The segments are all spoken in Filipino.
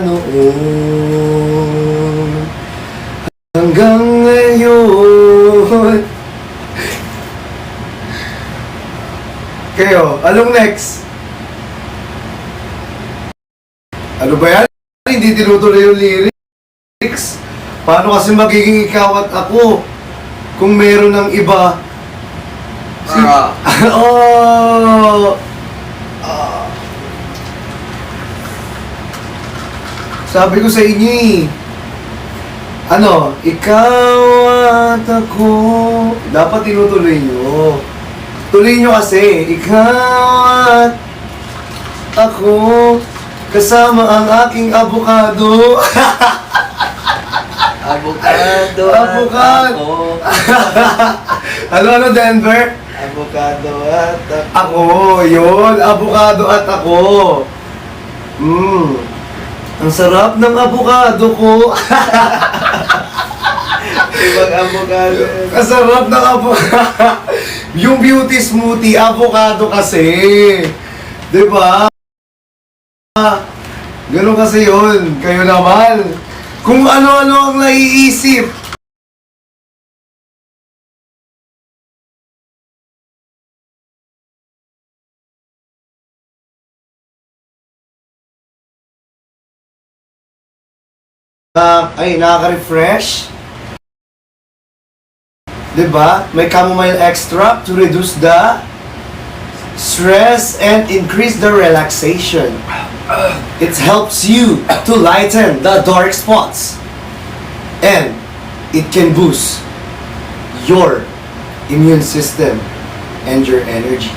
noon hanggang ngayon. Kayo, anong next? Ano ba yan? Hindi tinutuloy yung lyrics. Paano kasi magiging ikaw at ako kung meron ng iba? Oh! Sabi ko sa inyo eh. Ano, ikaw at ako. Dapat tinutuloy nyo. Tuloy nyo kasi. Ikaw at ako. Kasama ang aking abogado. Avocado Avocado. Ano, Denver? Avocado at Ako, yun. Abogado at ako. Ang sarap ng abogado ko. ibang avocado. Ang sarap ng abogado. Yung beauty smoothie, avocado kasi. Diba? Ganun kasi yun. Kayo naman. Kung ano-ano ang naiisip. Ay, nakaka-refresh. Diba? May chamomile extract to reduce the stress and increase the relaxation. It helps you to lighten the dark spots. And it can boost your immune system and your energy.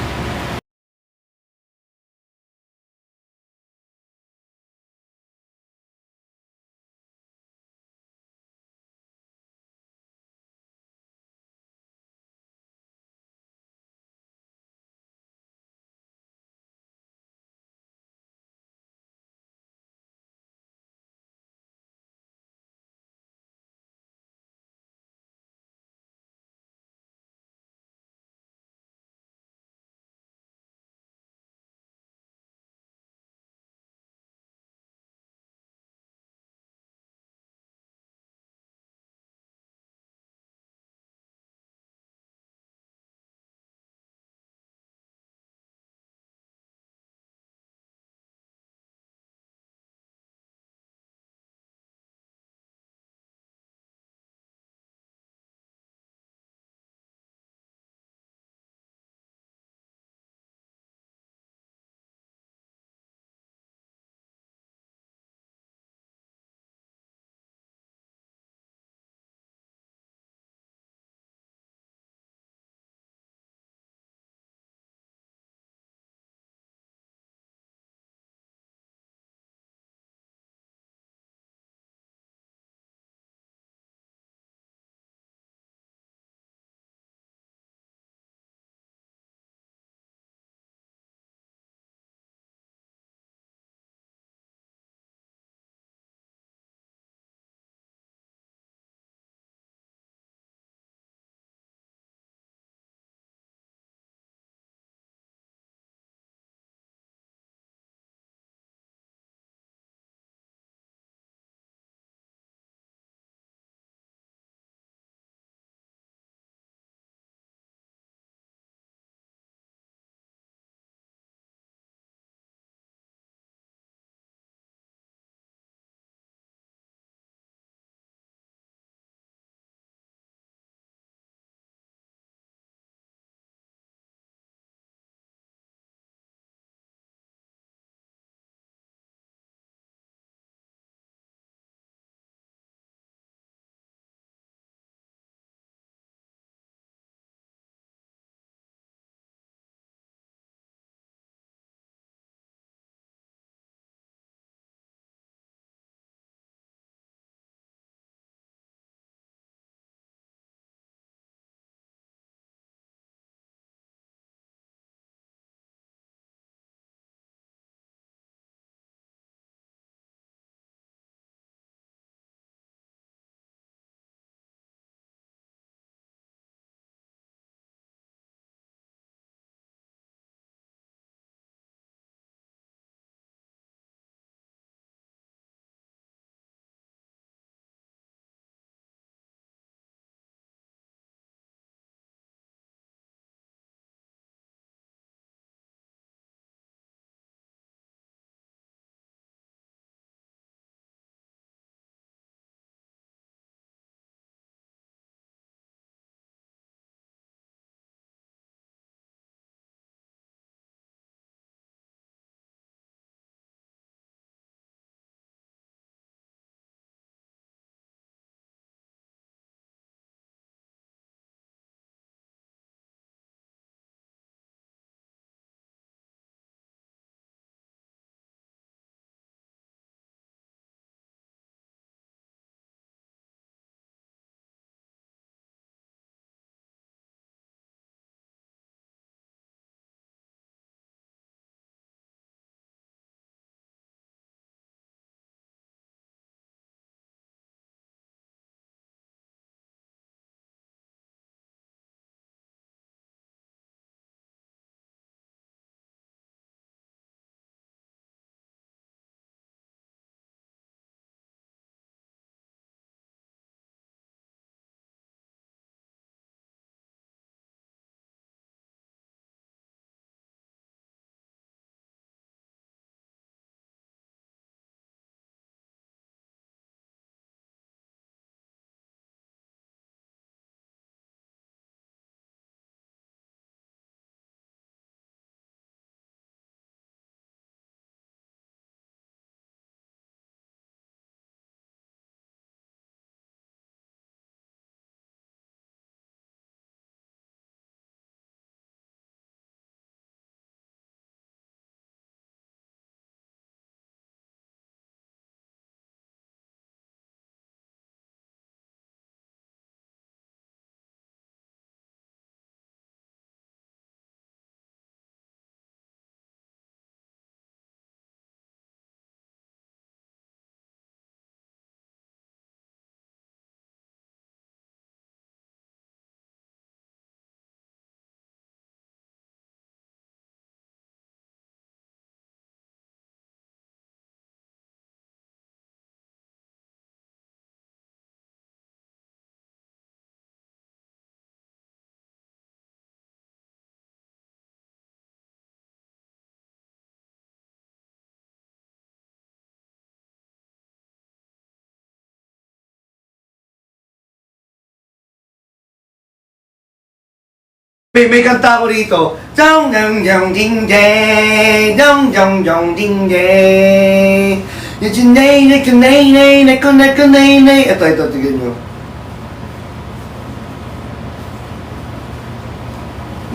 May kanta ko rito. Dong dong dong ding day, dong dong dong ding day. Yung nay nay ka nay nay, nako nako nay nay. Ito, tignan nyo.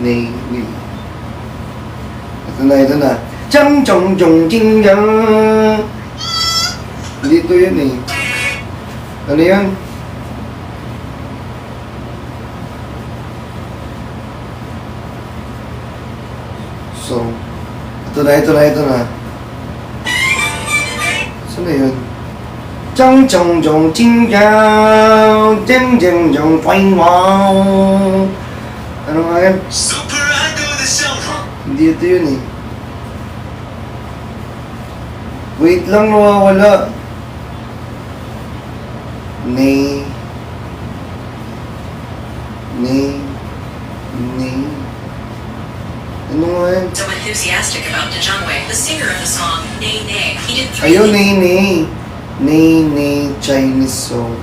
Nay, nay. Ito na. Chong chong chong ding dong. Dito yun eh. Ano yun? So, ito na. Saan na yun? Chong chong chong ching chong, jing jing jong twang wow. Ano nga yan? Hindi ito yun eh. Wait lang, nawawala. Nay. Ano nga yan? So enthusiastic about Dejongwei, the singer of the song Nay Nay. He did 3 Ayun, nay. Nay, Chinese song.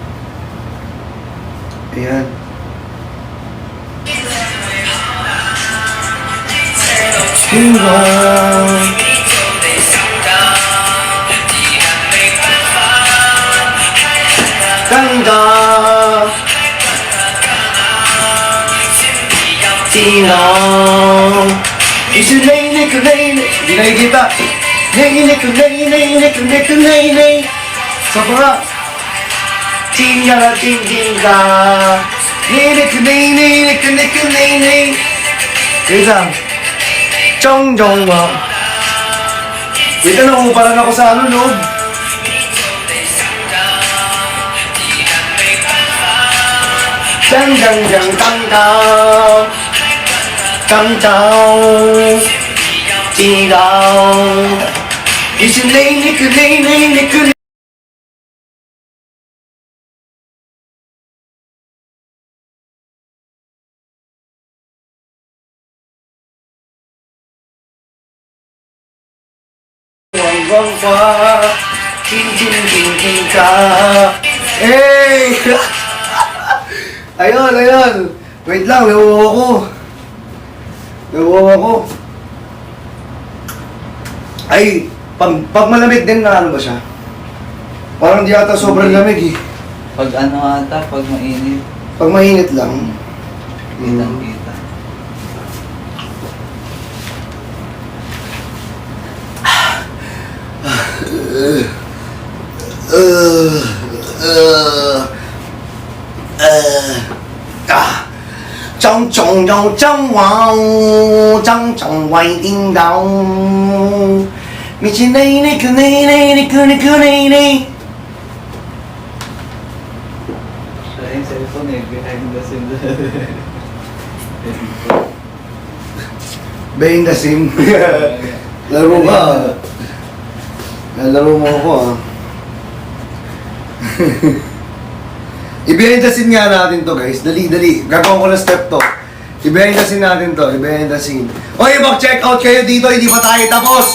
Ayan. Ganda. Sinong Isu nay nay ku nay nay. Hindi nakikita. Nay nay ku nay nay nay ku nay ku nay nay. Sa para. Tinga tinga. Nay nay ku nay nay nay ku nay ku nay nay. Wait lang. Chong chong wa. Wait lang, umuparan ako sa ano, loob. Jang jang jang tang tao. Tang tao. Ting tao. Isu nay nay ku nay nay nay ku. Wang pa, ting ka. Hey! Ayun. Wait lang, nawawa ko. Ay, pag malamig din na ano ba siya? Parang di ata sobrang lamig eh. Pag ano ata, pag mainit, Pag mainit lang. kitang-kita. Trong trong trong trong wow, trong trong quay ding dong. Mi chi nay nay ku nay nay nay ku nay nay. Siya yung cellphone eh, behind the scenes. Behind the scene. Laro ka. Laro mo ako ah. I-behind the scene nga natin to guys. Dali. Gagawin ko na step to. I-behind the scene natin to. I-behind the scene. Okay, mag-check out kayo dito. Hindi pa tayo tapos.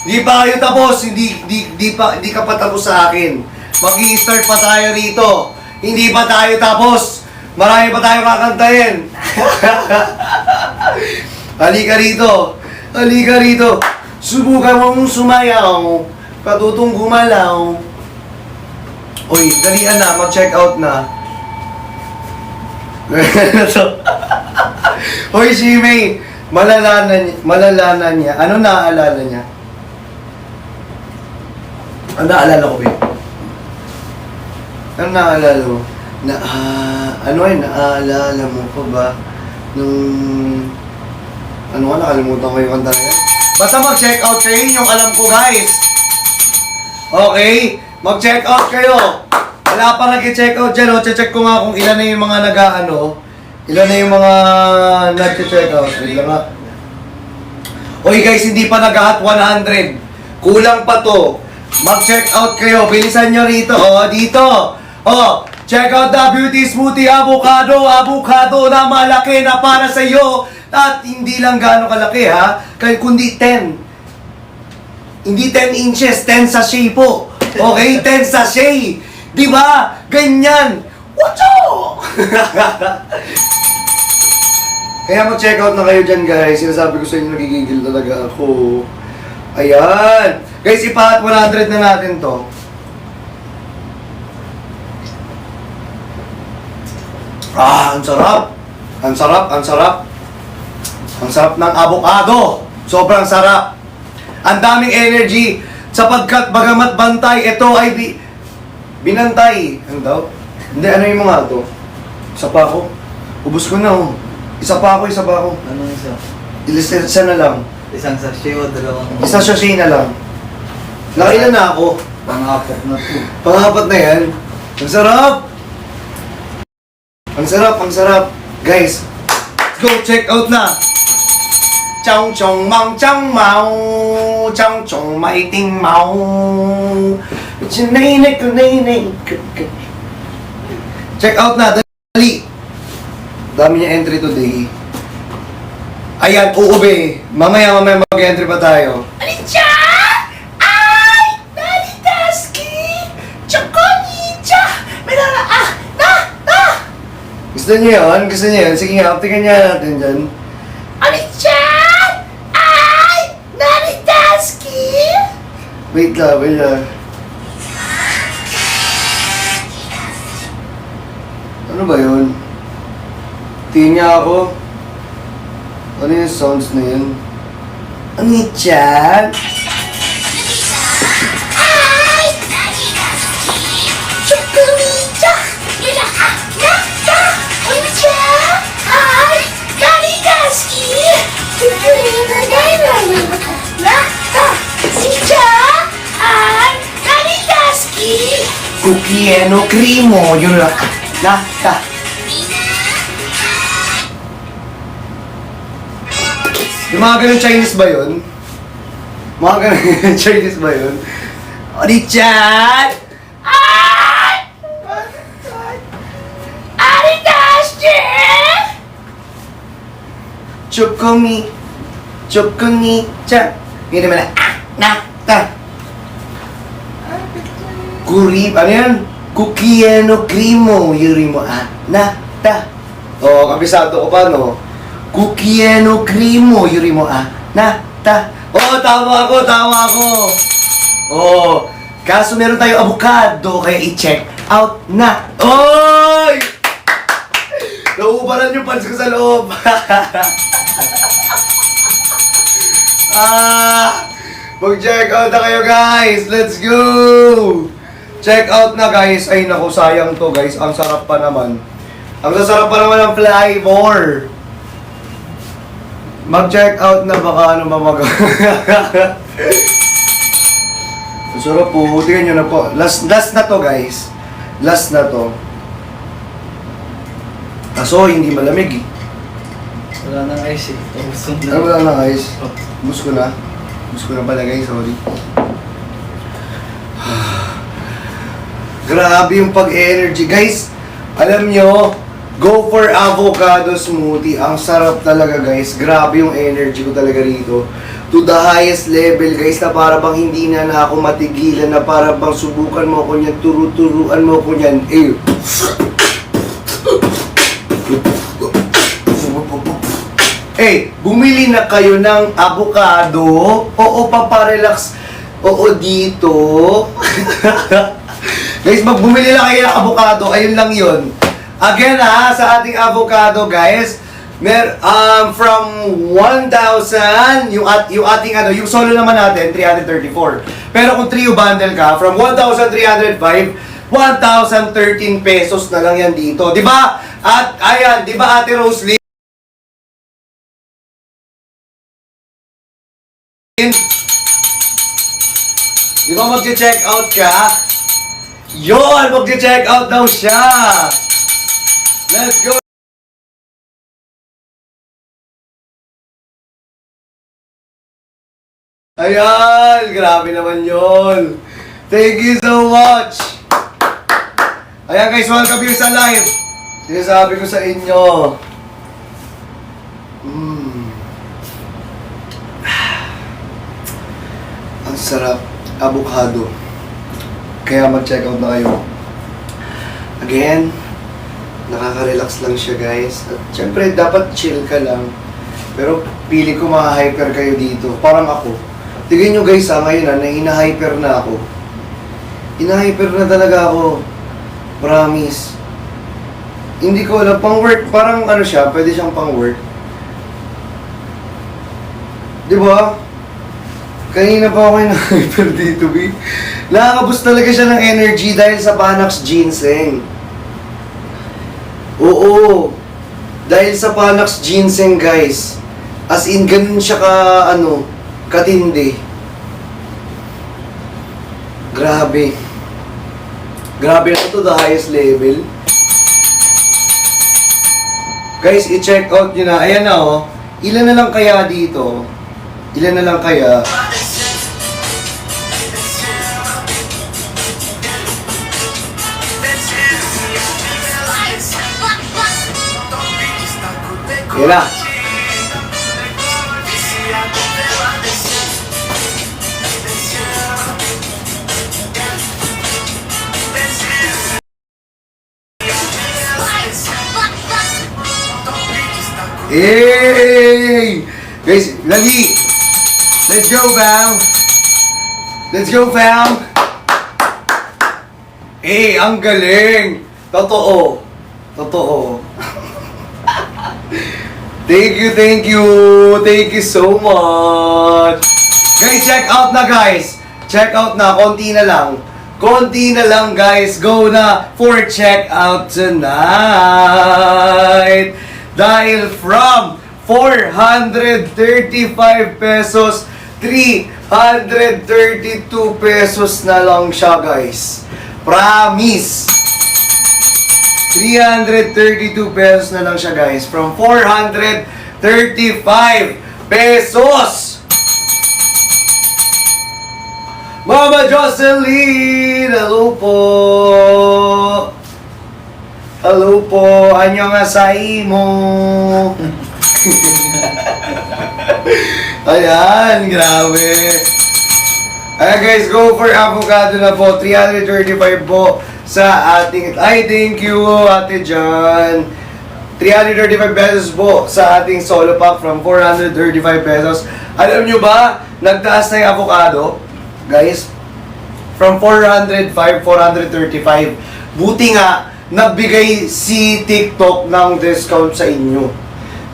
Hindi pa kayo tapos. Hindi ka pa tapos sa akin. Mag-i-start pa tayo rito. Hindi pa tayo tapos. Marami pa tayo kakantahin. Halika rito. Subukan mong sumayaw. Patutong gumalaw. Uy, dalian na, mag-check out na. Uy, si May, malalaman niya. Ano naaalala niya? Ano naaalala ko, babe? Ano naaalala mo? Naaalala mo pa ba? Nung... Ano nga, nakalimutan ko yung kanta na yan. Basta mag-check out kayo, yun yung alam ko, guys. Okay? Mag-check out kayo. Wala pa nag-check out dyan, oh. Check ko nga kung ilan na yung mga ilan na yung mga nag-check out. Wait lang nga. Oy guys, hindi pa nag-hot 100. Kulang pa to. Mag-check out kayo. Bilisan nyo rito. Oh, dito. Oh, check out the Beauty Smoothie Avocado. Avocado na malaki na para sa iyo. At hindi lang gaano kalaki ha. Kundi 10. Hindi 10 inches, 10 sachet po. Okay, 10 sachet. Di ba? Ganyan. Wacho! Kaya mag-check out na kayo dyan, guys. Sinasabi ko sa inyo, nagigigil talaga ako. Ayan. Guys, ipahat 100 na natin to. Ang sarap. Ang sarap, ang sarap. Ang sarap ng avocado. Sobrang sarap. Ang daming energy. Sapagkat bagamat bantay, ito ay binantay. Ano daw? Hindi, ano yung mga to? Isa pa ako. Ubus ko na, oh. Isa pa ako, isa pa ako. Anong isa? Isa na lang. Isang sachet o dalawang? Isa sachet na lang. Nakailan na ako. Pang-apat na to. Pangapat na yan. Ang sarap! Ang sarap, ang sarap. Guys, go check out na! Chong chong mang chong mau, chong chong mai ting mau. Chinay ko nay. Check out na, dali! Dami niya entry today. Ayan, uube. Mamaya mag-entry pa tayo. Alicha! Ay! Naritaski! Chokonicha! Minara! Na! Gusto niyo yun? Gusto niyo yun? Sige nga, tingnan niya natin dyan. Alicha! Ay! Naritaski! Wait lang. Ano ba yun? Tingnan niya ako. Ano yung sounds na yun? Ano yung chat? Ay! Chocolate! Naka! Ano chat? Ay! Kaligaski! Naka! Si chat! Ay! Kaligaski! Cookie no cremo! Yun lang. Naka! Yung mga ganun Chinese ba yun? Mga ganun Chinese ba yun? Oni-chan! Ay! Aritashi! Chokoni-chan. Hindi naman na, Kurip, ano yan? Cookie no cremo, yuri mo, Oh, kabisado ko pa, no? Cookie no cremo, yuri mo, Oh, tama ako. Oh, kaso meron tayo avocado, kaya i-check out na. Oy! Nauubaran yung pants ko sa loob. Mag-check out na kayo, guys. Let's go! Check out na, guys. Ay, naku, sayang to, guys. Ang sarap pa naman. Ang sasarap pa naman ng flavor. Mag-check out na, baka ano ba Ang sarap po. Tingnan nyo na po. Last na to, guys. Last na to. Kaso, hindi malamig, eh. Wala nang ice eh. Ubus na. Ano wala na, guys? Bus ko na. Bus ko na pala, guys. Sorry. Grabe yung pag-energy. Guys, alam nyo, go for avocado smoothie. Ang sarap talaga, guys. Grabe yung energy ko talaga rito. To the highest level, guys, na para bang hindi na ako matigilan, na para bang subukan mo ako niyan, turu-turuan mo ako niyan. Bumili na kayo ng avocado. Oo, paparelax. Oo, dito. Guys, magbumili lang kayo ng avocado. Ayun lang yun. Again sa ating avocado, guys, from 1,000, yung ating yung solo naman natin, 334. Pero kung trio bundle ka, from 1,305, 1,013 pesos na lang yan dito. Di ba? At ayan, di ba, Ate Roslyn? Di ba mag-check out ka? Yon, mag-check out daw siya. Let's go. Ayan, grabe naman yon. Thank you so much. Ayan guys, welcome here sa live. Sinasabi ko sa inyo. Ang sarap, avocado. Kaya mag-check out na kayo. Again, Nakaka-relax lang siya, guys. At syempre, dapat chill ka lang. Pero pili ko ma-hyper kayo dito. Parang ako. Tignan nyo guys ngayon na-hyper na ako. Ina-hyper na talaga ako. Promise. Hindi ko alam, pang work, parang ano siya, pwede siyang pang work. Diba? Kanina pa ako na-hyper dito, B. Nakakaboost talaga siya ng energy dahil sa Panax Ginseng. Oo. Dahil sa Panax Ginseng, guys. As in, ganun siya katindi. Grabe. Grabe na to the highest level. Guys, i-check out nyo na. Ayan na oh. Ilan na lang kaya dito? Ilan na lang kaya? Ayan na. Hey! Guys, lagi! Let's go, fam! Let's go, fam! Eh, ang galing! Totoo! Totoo! Thank you, thank you! Thank you so much! Guys, check out na, guys! Check out na, konti na lang. Konti na lang, guys. Go na for check out tonight. Dahil from 435 pesos, 332 pesos na lang siya, guys. Promise! 332 pesos na lang siya, guys. From 435 pesos! Mama Jocelyn! Hello po! Hello po! Annyeonghaseyo mo! Ayan, grabe! Ayan guys, go for avocado na po. 335 po sa ating... Ay, thank you, Ate John! 335 pesos po sa ating solo pack from 435 pesos. Alam nyo ba, nagtaas na yung avocado? Guys, from 405, 435. Buti nga, nagbigay si TikTok ng discount sa inyo.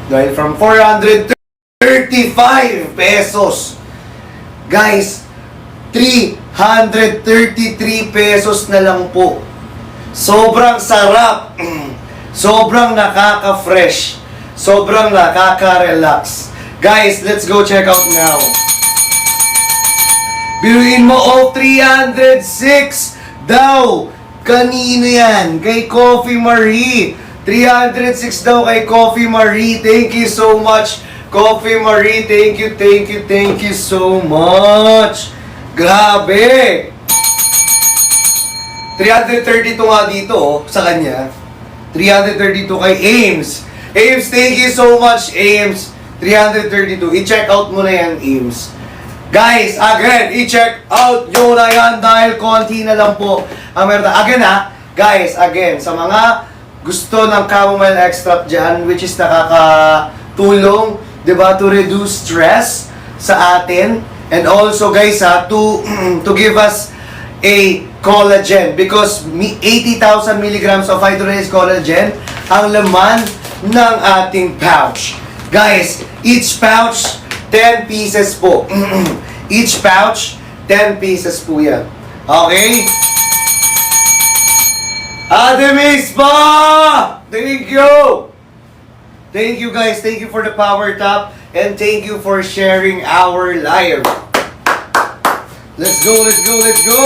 Dahil from 435 pesos, guys, 333 pesos na lang po. Sobrang sarap. Sobrang nakaka-fresh. Sobrang nakaka-relax. Guys, let's go check out now. Biruin mo, 306 daw. Kanino yan? Kay Coffee Marie. 306 daw kay Coffee Marie. Thank you so much, Coffee Marie. Thank you, thank you, thank you so much. Grabe! 332 nga dito, sa kanya. 332 kay Ames. Ames, thank you so much, Ames. 332. I-check out mo na yan, Ames. Guys, again, i-check out nyo na yan dahil konti na lang po ang meron. Again guys, again, sa mga gusto ng chamomile extract dyan, which is nakakatulong, diba, to reduce stress sa atin. And also, guys, to give us a collagen because 80,000 milligrams of hydrolyzed collagen ang laman ng ating pouch. Guys, each pouch 10 pieces po. Each pouch, 10 pieces po yan. Okay? Ademis pa! Thank you! Thank you guys. Thank you for the power tap. And thank you for sharing our live. Let's go, let's go, let's go!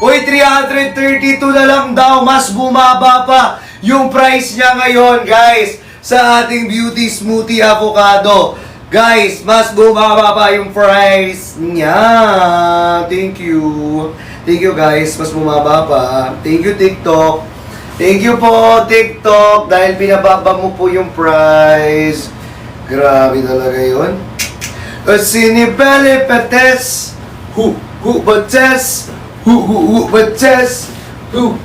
Uy, 332 na lang daw. Mas bumaba pa yung price niya ngayon, guys, sa ating beauty smoothie avocado. Guys, mas bumaba pa yung price niya. Thank you. Thank you, guys. Mas bumaba pa. Thank you, TikTok. Thank you po, TikTok. Dahil binababa mo po yung price. Grabe talaga yun. Sinipele Petes. Bates. Who?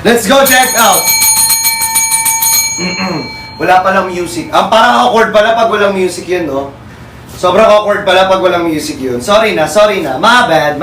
Let's go check out! Wala palang music. Parang awkward pala pag walang music yun, no? Sobrang awkward pala pag walang music yun. Sorry na. My bad.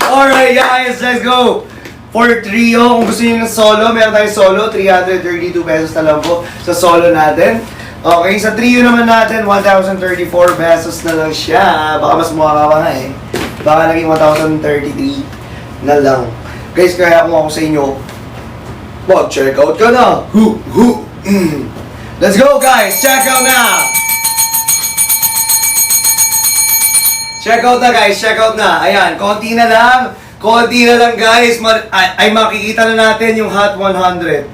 Alright guys, let's go! For trio, kung gusto niyo ng solo, meron tayong solo, 332 pesos na lang po sa solo natin. Okay, sa trio naman natin, 1,034 pesos na lang siya. Baka mas mukha pa nga eh. Baka naging 1,033 na lang. Guys, kaya kung ako sa inyo, mag-check out ka na. Let's go guys, check out na! Check out na. Ayan, konti na lang guys. Ay makikita na natin yung Hot 100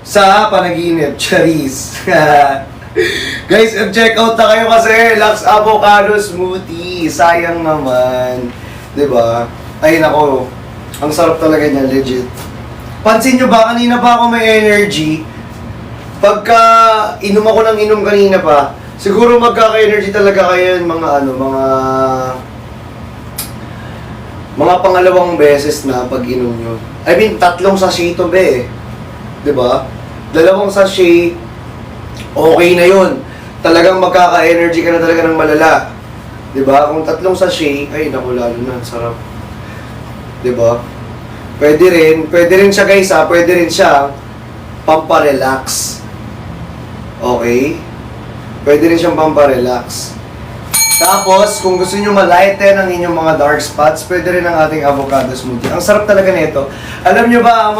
sa panaginip. Charis. Guys, check out na kayo kasi Lux Avocado Smoothie. Sayang naman. 'Di ba? Ay nako. Ang sarap talaga niya, legit. Pansin nyo ba, kanina pa ako may energy. Pagka inom ako ng inom kanina pa, siguro magkaka-energy talaga kayo mga pangalawang beses na pag inom nyo. I mean, 3 sachet ito be eh. 'Di ba? 2 sachet, okay na yun. Talagang magkaka-energy ka na talaga ng malala. 'Di ba? Kung 3 sachet, ay naku, lalo na, sarap. 'Di ba? Pwede rin siya guys ha, pwede rin siya pamparelax. Okay? Pwede rin siyang pamparelax. Tapos, kung gusto niyo ma-lighten ang inyong mga dark spots, pwede rin ang ating avocado smoothie. Ang sarap talaga nito. Alam niyo ba ang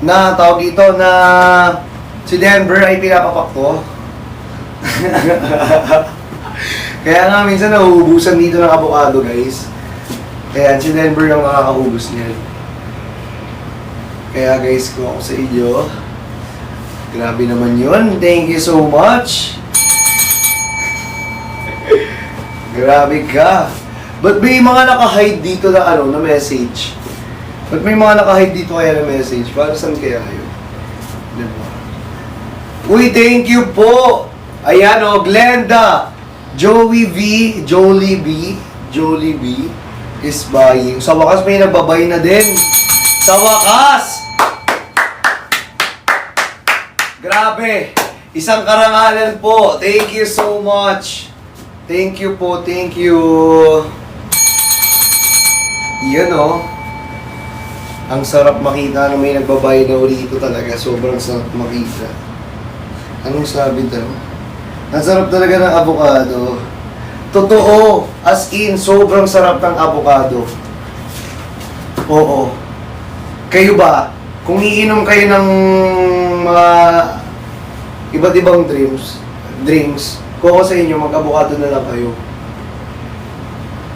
na tawag dito na si Denver ay pinapapak ko? Kaya nga minsan nauubusan dito ng avocado guys. Kaya si Denver ang nakakaubos niyan. Kaya guys, kung ako sa inyo, grabe naman yun. Thank you so much. Grabe ka. Ba't may mga naka-hide dito na na message? Ba't may mga naka-hide dito kaya na message? Para saan kaya yun? Diba? Uy, thank you po! Ayan Glenda! Jolie B is buying. Sa wakas may nagbabay na din. Sa wakas! Grabe! Isang karangalan po. Thank you so much. Thank you po, thank you. Yan ang sarap makita na may nagbabay na uli ito talaga. Sobrang sarap makita. Anong sabi daw? Ang sarap talaga ng avocado. Totoo. As in, sobrang sarap ng avocado. Oo. Kayo ba? Kung iinom kayo ng mga iba't ibang drinks, kung ako sa inyo, mag-avocado na lang kayo.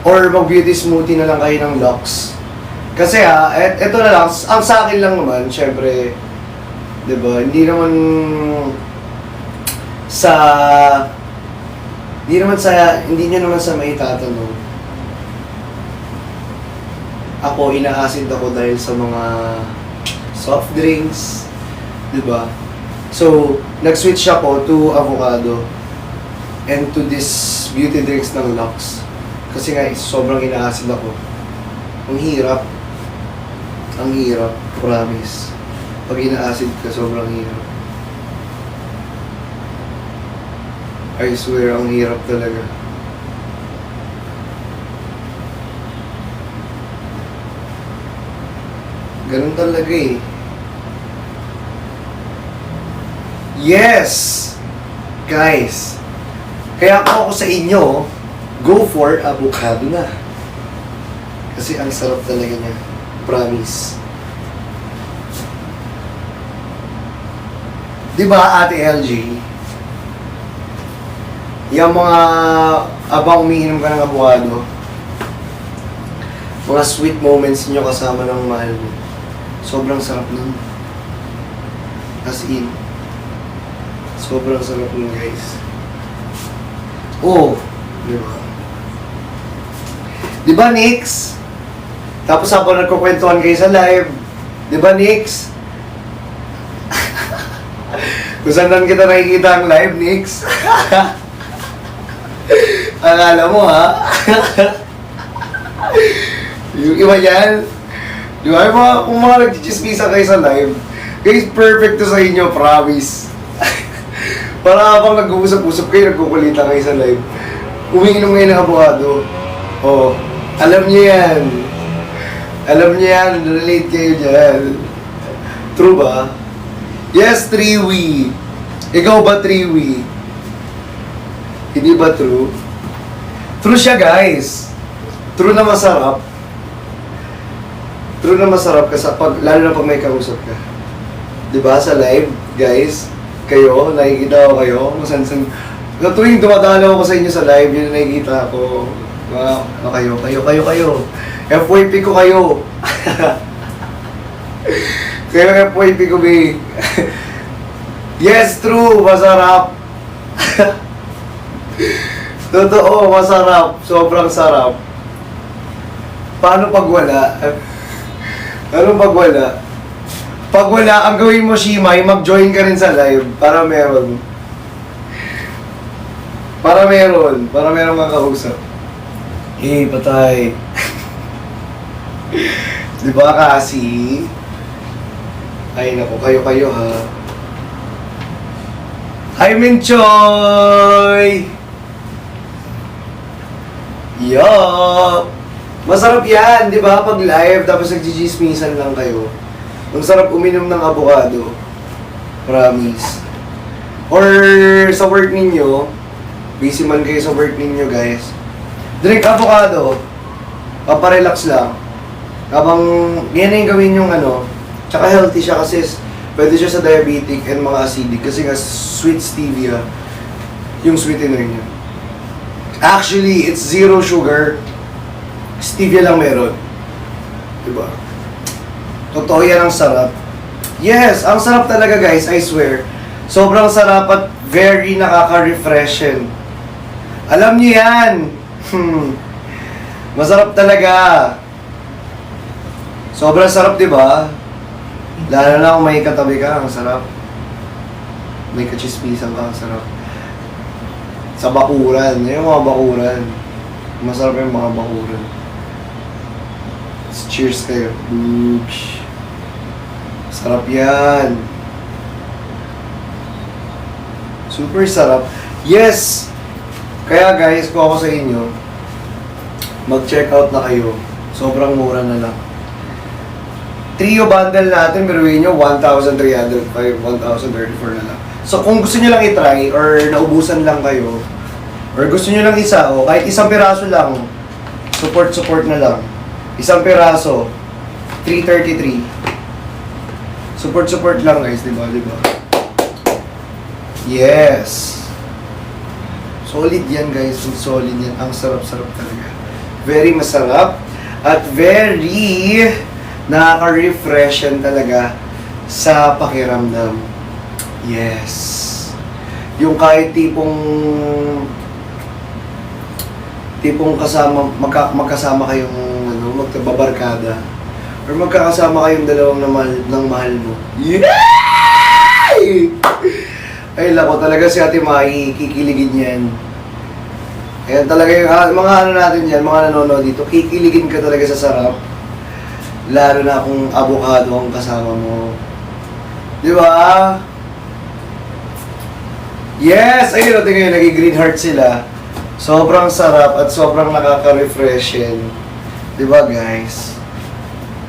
Or mag-beauty smoothie na lang kayo ng Lux. Kasi eto na lang, ang sa akin lang naman, syempre, 'di ba? Hindi naman niyo naman sa maitatanong. Ako, ina-acid ako dahil sa mga soft drinks, 'di ba? So, nag-switch ako to avocado and to this beauty drinks ng Lux. Kasi nga, sobrang ina-acid ako. Ang hirap. Ang hirap, promise. Pag ina-acid ka, sobrang hirap. I swear, ang hirap talaga. Ganun talaga eh. Yes! Guys, kaya ako sa inyo, go for avocado na. Kasi ang sarap talaga niya. Promise. Diba, Ate LG? Yung mga abang umiinom ka ng avocado, mga sweet moments niyo kasama ng mahal mo. Sobrang sarap nun. As in, sobrang sarap nun, guys. Oh, diba? Diba, Nix? Tapos habang nagkukwentuhan kayo sa live, diba, Nix? Kung saan kita nakikita ang live, Nix. Akala mo, ha? Yung iba yan. Di ba? Kung mga nagchichismisa kayo sa live, guys, perfect to sa inyo, promise. Para habang nag-uusap-usap kayo, nagkukulitan kayo sa live. Umiinom ngayon ng abogado. Oh, alam niyo yan. Alam niyo yan, relate kayo dyan. True ba? Yes, Triwi. Ikaw ba, Triwi? Hindi ba true? True siya, guys. True na masarap. True na masarap kasi lalo na pag may kausap ka. Diba, sa live, guys, kayo, nakikita ko kayo, kung saan. Sa tuwing dumadalaw ako sa inyo sa live, yun nakikita ko. Kayo. FYP ko kayo. Kayo FYP ko, B. Yes, true, masarap. Totoo, masarap. Sobrang sarap. Paano pag wala? Ano pag wala? Pag wala, ang gawin mo, Shimay, mag-join ka rin sa live para meron. Para meron kang kausap. Hey, patay. Diba kasi? Ay, naku, kayo ha. Hi, Minchoy! Yup! Masarap yan, di ba? Pag live, tapos nagsijismisan lang kayo. Ang sarap uminom ng avocado. Promise. Or sa work ninyo, busy man kayo sa work ninyo, guys. Drink avocado. Paparelax lang. Habang yan na yung gawin yung ano, tsaka healthy siya kasi pwede siya sa diabetic and mga acidic kasi nga sweet stevia yung sweetener niya. Actually, it's zero sugar. Stevia lang meron. Diba? Totoo yan, ang sarap. Yes, ang sarap talaga, guys, I swear. Sobrang sarap at very nakaka-refreshen. Alam niyo yan. Masarap talaga. Sobrang sarap, di ba? Lalo na kung may katabi ka, ang sarap. May kachismisan ka, ang sarap. Sa bakuran, yung mga bakuran. Masarap yung mga bakuran. Cheers kayo. Oops. Sarap yan. Super sarap. Yes! Kaya guys, kung ako sa inyo, mag-check out na kayo. Sobrang mura na lang. Trio bundle natin, biruin nyo, 1,305, 1,034 na lang. So kung gusto nyo lang i-try, or naubusan lang kayo, or gusto nyo lang isa, o kahit isang piraso lang, support na lang. Isang piraso, 333. Support lang guys, di ba? Yes! Solid yan guys, solid yan. Ang sarap-sarap talaga. Very masarap, at very nakaka-refreshen talaga sa pakiramdam. Yes. Yung kahit tipong kasama, magkasama kayong magbabarkada, or magkakasama kayong dalawang ng mahal mo. Yay! Ay, lako talaga si Ate Mai, kikiligin yan. Ayan talaga yung mga ano natin yan, mga nanonood dito, kikiligin ka talaga sa sarap. Lalo na kung avocado ang kasama mo. Di ba? Yes! Ayun, tingnan, nag-green heart sila. Sobrang sarap at sobrang nakaka-refreshen. Di ba, guys?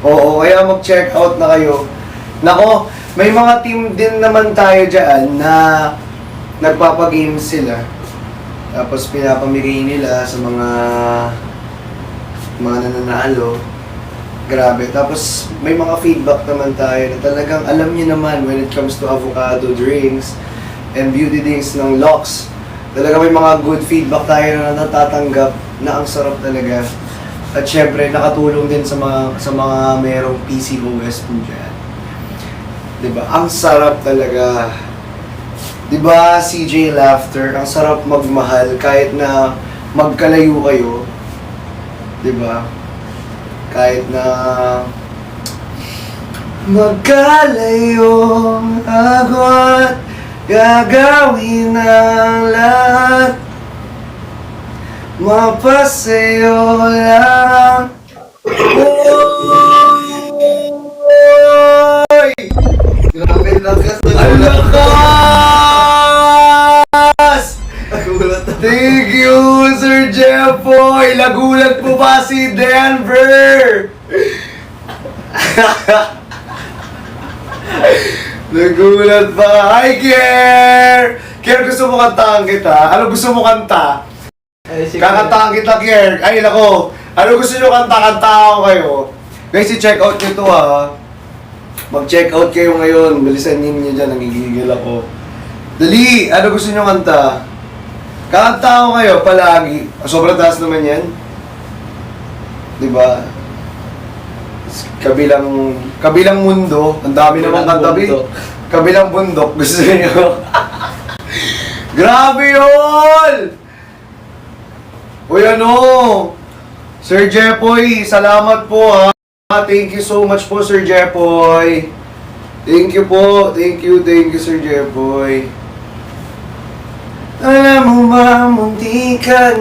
Oo, kaya mag-check out na kayo. Nako, may mga team din naman tayo dyan na nagpapagames sila. Tapos pinapamigay nila sa mga nananalo. Grabe. Tapos may mga feedback naman tayo na talagang alam niyo naman when it comes to avocado drinks and beauty drinks ng Lux. Talaga may mga good feedback tayo na natatanggap na ang sarap talaga. At syempre nakatulong din sa mga merong PCOS po dyan. Diba? Ang sarap talaga. Diba, CJ Laughter, ang sarap magmahal kahit na magkalayo kayo. Diba? Kahit na magkalayo ako at Gagawin ang lahat, mapasayo lang. Oy! Grabe lakas na Ang lakas! Nagulat ako. Thank you, Sir Jeffoy! Nagulat mo ba si Denver? Nagulat pa. Hi, Kier! Kier, gusto mo kantahan kita? Ano gusto mo kanta? Ay, sige. Kakantahan kita, Kier. Ay, nako. Ano gusto nyo kanta? Kantahan ko kayo. Guys, i-check out nyo to, ha. Mag-check out kayo ngayon. Bilisan ninyo dyan. Nangigigil ako. Dali! Ano gusto nyo kanta? Kakanta ko kayo palagi. Sobrang taas naman yan. Diba? Kabilang mundo. Ang dami naman Kabilang kantabi. bundok. Kabilang bundok. Gusto nyo? Grabe yun! Uy, ano? Sir Jeffoy, salamat po, ha. Thank you so much po, Sir Jeffoy. Thank you po. Thank you, Sir Jeffoy. Alam mo ba, munti ka